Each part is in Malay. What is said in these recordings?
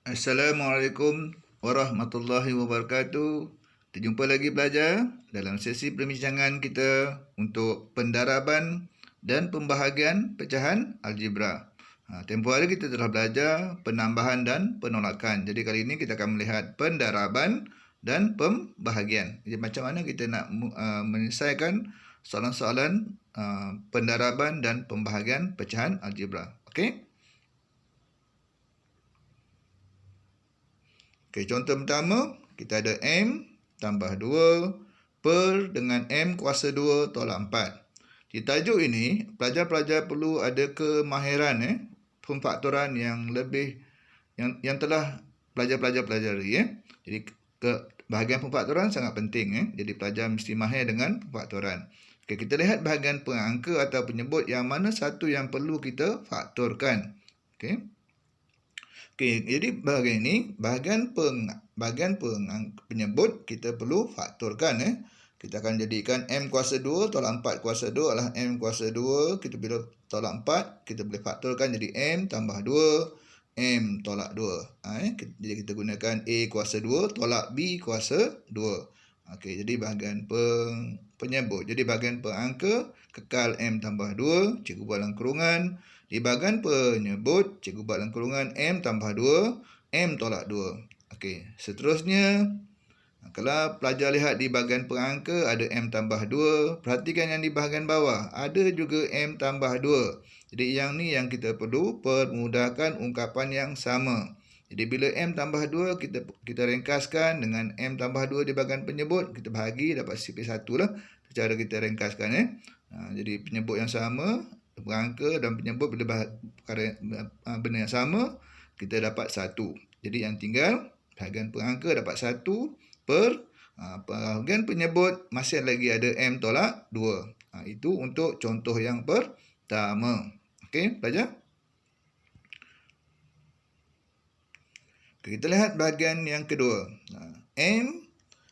Assalamualaikum warahmatullahi wabarakatuh. Terjumpa lagi belajar dalam sesi perbincangan kita untuk pendaraban dan pembahagian pecahan algebra. Tempoh hari kita telah belajar penambahan dan penolakan. Jadi kali ini kita akan melihat pendaraban dan pembahagian. Jadi macam mana kita nak menyelesaikan soalan-soalan pendaraban dan pembahagian pecahan algebra. Okey? Okey, contoh pertama, kita ada M tambah 2 per dengan M kuasa 2 tolak 4. Di tajuk ini, pelajar-pelajar perlu ada kemahiran pemfaktoran yang lebih yang telah pelajar-pelajar pelajari. Jadi bahagian pemfaktoran sangat penting. Jadi pelajar mesti mahir dengan pemfaktoran. Okey, kita lihat bahagian pengangka atau penyebut yang mana satu yang perlu kita faktorkan. Okey. Okey, jadi bahagian ini, bahagian penyebut kita perlu faktorkan. Kita akan jadikan M kuasa 2 tolak 4 kuasa 2 adalah M kuasa 2. Kita bila tolak 4, kita boleh faktorkan jadi M tambah 2, M tolak 2. Jadi kita gunakan A kuasa 2 tolak B kuasa 2. Okey, jadi bahagian penyebut. Jadi bahagian pengangka, kekal M tambah 2, cikgu buat dalam kurungan. Di bahagian penyebut, cikgu buat dalam kurungan M tambah 2, M tolak 2. Okey, seterusnya, kalau pelajar lihat di bahagian pengangka ada M tambah 2, perhatikan yang di bahagian bawah, ada juga M tambah 2. Jadi yang ni yang kita perlu permudahkan ungkapan yang sama. Jadi bila M tambah 2, kita ringkaskan dengan M tambah 2 di bahagian penyebut, kita bahagi dapat CP1 lah. Cara kita ringkaskan. Jadi penyebut yang sama, pengangka dan penyebut bila benda yang sama, kita dapat 1. Jadi yang tinggal bahagian pengangka dapat 1 per bahagian penyebut masih lagi ada M tolak 2. Itu untuk contoh yang pertama. Okey, pelajar? Kita lihat bahagian yang kedua. M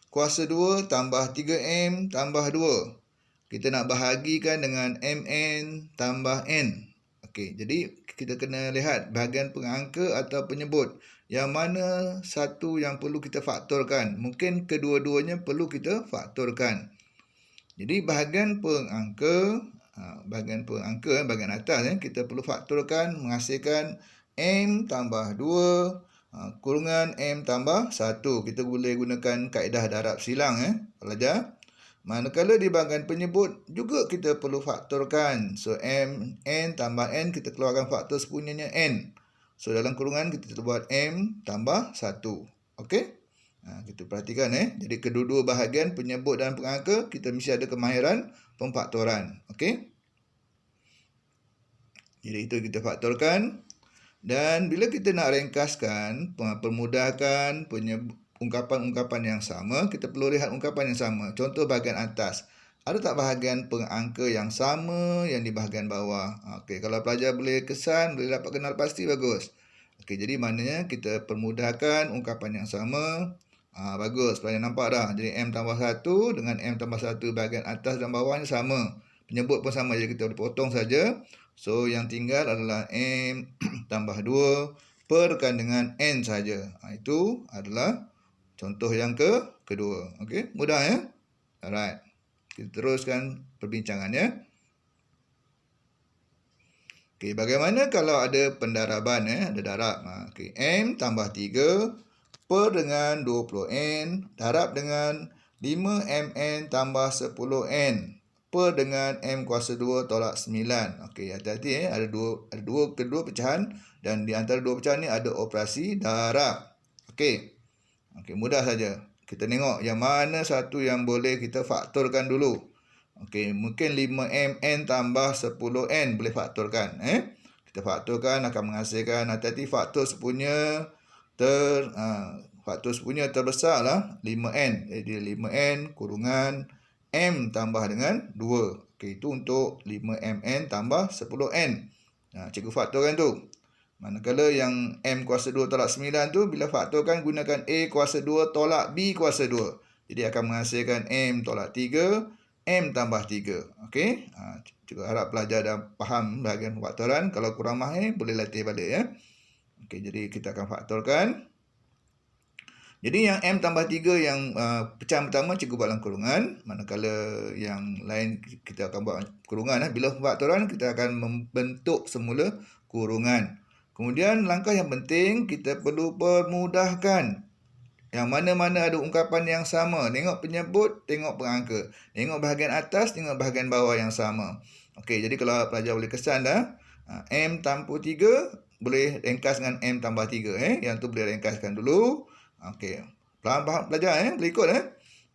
kuasa 2 tambah 3M tambah 2. Kita nak bahagikan dengan MN tambah N. Okey, jadi kita kena lihat bahagian pengangka atau penyebut. Yang mana satu yang perlu kita faktorkan. Mungkin kedua-duanya perlu kita faktorkan. Jadi bahagian pengangka, bahagian atas, kita perlu faktorkan menghasilkan M tambah 2 kurungan M tambah 1. Kita boleh gunakan kaedah darab silang pelajar. Manakala di bahagian penyebut juga kita perlu faktorkan. So M, N tambah N, kita keluarkan faktor sepunyanya N. So dalam kurungan kita buat M tambah 1. Okey? Kita perhatikan Jadi kedua-dua bahagian penyebut dan pengangka kita mesti ada kemahiran pemfaktoran. Okey? Jadi itu kita faktorkan. Dan bila kita nak ringkaskan, permudahkan ungkapan-ungkapan yang sama, kita perlu lihat ungkapan yang sama. Contoh bahagian atas. Ada tak bahagian pengangka yang sama yang di bahagian bawah? Okey, kalau pelajar boleh kesan, boleh dapat kenal pasti, bagus. Okey, jadi maknanya kita permudahkan ungkapan yang sama. Bagus, pelajar nampak dah. Jadi M tambah 1 dengan M tambah 1 bahagian atas dan bawahnya sama. Penyebut pun sama, jadi kita boleh potong saja. So, yang tinggal adalah M tambah 2 perkan dengan N saja. Itu adalah contoh yang kedua. Okey, mudah ya? Alright. Kita teruskan perbincangannya. Okey, bagaimana kalau ada pendaraban ada darab. Okey, M tambah 3 per dengan 20N darab dengan 5MN tambah 10N per dengan M kuasa 2 tolak 9. Okey, hati-hati ada kedua pecahan dan di antara dua pecahan ni ada operasi darab. Okey. Okey, mudah saja. Kita tengok yang mana satu yang boleh kita faktorkan dulu. Okey, mungkin 5MN tambah 10N boleh faktorkan. Kita faktorkan akan menghasilkan, hati-hati faktor sepunya terbesar lah 5N. Jadi 5N kurungan M tambah dengan 2. Okey, itu untuk 5MN tambah 10N. Cikgu faktorkan tu. Manakala yang M kuasa 2 tolak 9 tu, bila faktorkan gunakan A kuasa 2 tolak B kuasa 2. Jadi akan menghasilkan M tolak 3, M tambah 3. Okey. Cikgu harap pelajar dah faham bahagian faktoran. Kalau kurang mahir, boleh latih balik Okey, jadi kita akan faktorkan. Jadi yang M tambah 3 yang pecahan pertama cikgu buat dalam kurungan. Manakala yang lain kita akan buat kurungan. Bila faktoran kita akan membentuk semula kurungan. Kemudian langkah yang penting kita perlu permudahkan. Yang mana-mana ada ungkapan yang sama. Tengok penyebut, tengok pengangka. Tengok bahagian atas, tengok bahagian bawah yang sama. Okey, jadi kalau pelajar boleh kesan dah. M tanpa 3 boleh ringkas dengan M tambah 3. Yang tu boleh ringkaskan dulu. Okey. Faham pelajar boleh ikut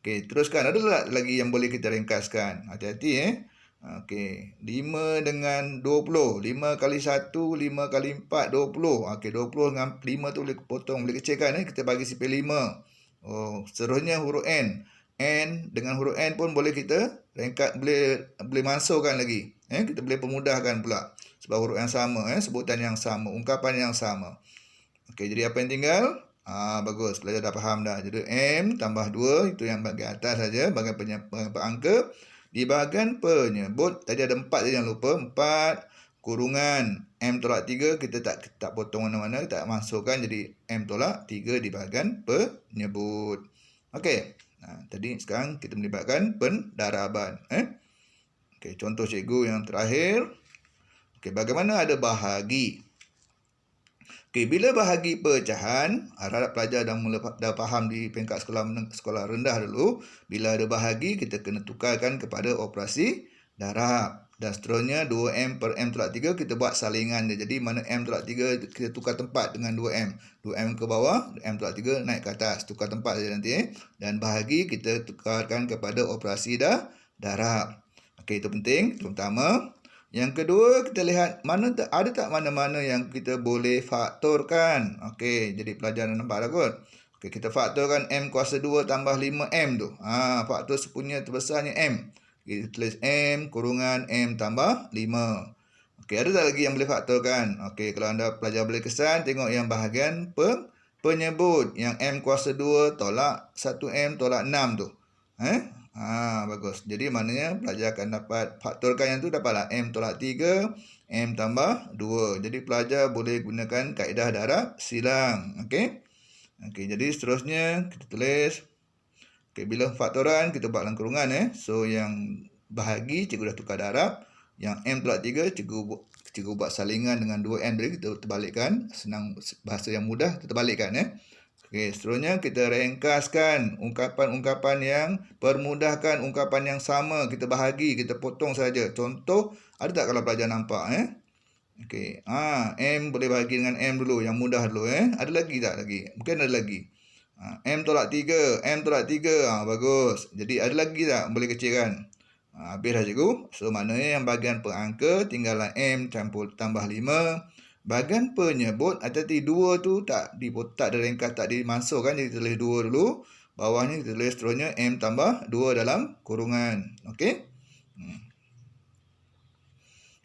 Okey, teruskan. Ada lagi yang boleh kita ringkaskan. Hati-hati Okey, 5 dengan 20. 5 kali 1, 5 kali 4, 20. Okey, 20 dengan 5 tu boleh potong, boleh kecilkan kita bagi sipil 5. Oh, seterusnya huruf N. N dengan huruf N pun boleh kita ringkas, boleh masukkan lagi. Kita boleh permudahkan pula. Sebab huruf yang sama, sebutan yang sama, ungkapan yang sama. Okey, jadi apa yang tinggal? Bagus, pelajar dah faham dah. Jadi M tambah 2, itu yang bahagian atas saja, bahagian pengangka. Di bahagian penyebut, tadi ada 4 saja, jangan lupa. 4 kurungan M tolak 3, kita tak potong mana-mana, tak masukkan, jadi M tolak 3 di bahagian penyebut. Okey, tadi sekarang kita melibatkan pendaraban. Okey, contoh cikgu yang terakhir. Okey, bagaimana ada bahagi? Okey, bila bahagi pecahan, harap pelajar dah faham di peringkat sekolah rendah dulu. Bila ada bahagi, kita kena tukarkan kepada operasi darab. Dan seterusnya 2M per M tolak 3 kita buat salingan dia. Jadi mana M tolak 3 kita tukar tempat dengan 2M. 2M ke bawah, M tolak 3 naik ke atas. Tukar tempat saja nanti. Dan bahagi kita tukarkan kepada operasi darab. Okey, itu penting. Itu pertama. Yang kedua, kita lihat ada tak mana-mana yang kita boleh faktorkan. Okey, jadi pelajar nampak dah kot. Okey, kita faktorkan M kuasa 2 tambah 5M tu. Faktor sepunya terbesarnya M. Kita tulis M kurungan M tambah 5. Okey, ada tak lagi yang boleh faktorkan? Okey, kalau anda pelajar boleh kesan, tengok yang bahagian penyebut. Yang M kuasa 2 tolak 1M tolak 6 tu. Bagus. Jadi maknanya pelajar akan dapat faktorkan yang tu dapatlah M tolak 3, M tambah 2. Jadi pelajar boleh gunakan kaedah darab silang. Okey. Okey, jadi seterusnya kita tulis. Okey, bila faktoran kita buat dalam kurungan So yang bahagi cikgu dah tukar darab. Yang M tolak 3 cikgu buat salingan dengan 2M tadi kita terbalikkan. Senang, bahasa yang mudah kita terbalikkan Okey, seterusnya kita ringkaskan ungkapan-ungkapan yang permudahkan ungkapan yang sama. Kita bahagi, kita potong saja. Contoh, ada tak kalau pelajar nampak Okey, M boleh bahagi dengan M dulu, yang mudah dulu Ada lagi tak lagi? Mungkin ada lagi. M tolak 3, M tolak 3. Bagus. Jadi ada lagi tak boleh kecilkan? Habis dah cikgu. So maknanya yang bahagian pengangka tinggallah M tambah 5. Bahagian penyebut, hati-hati 2 tu tak ada ringkas, tak dimasukkan. Jadi tulis 2 dulu. Bawahnya kita tulis seterusnya M tambah 2 dalam kurungan. Okey.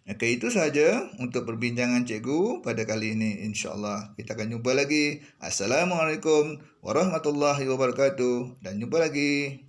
Okey, itu sahaja untuk perbincangan cikgu pada kali ini. InsyaAllah kita akan jumpa lagi. Assalamualaikum warahmatullahi wabarakatuh. Dan jumpa lagi.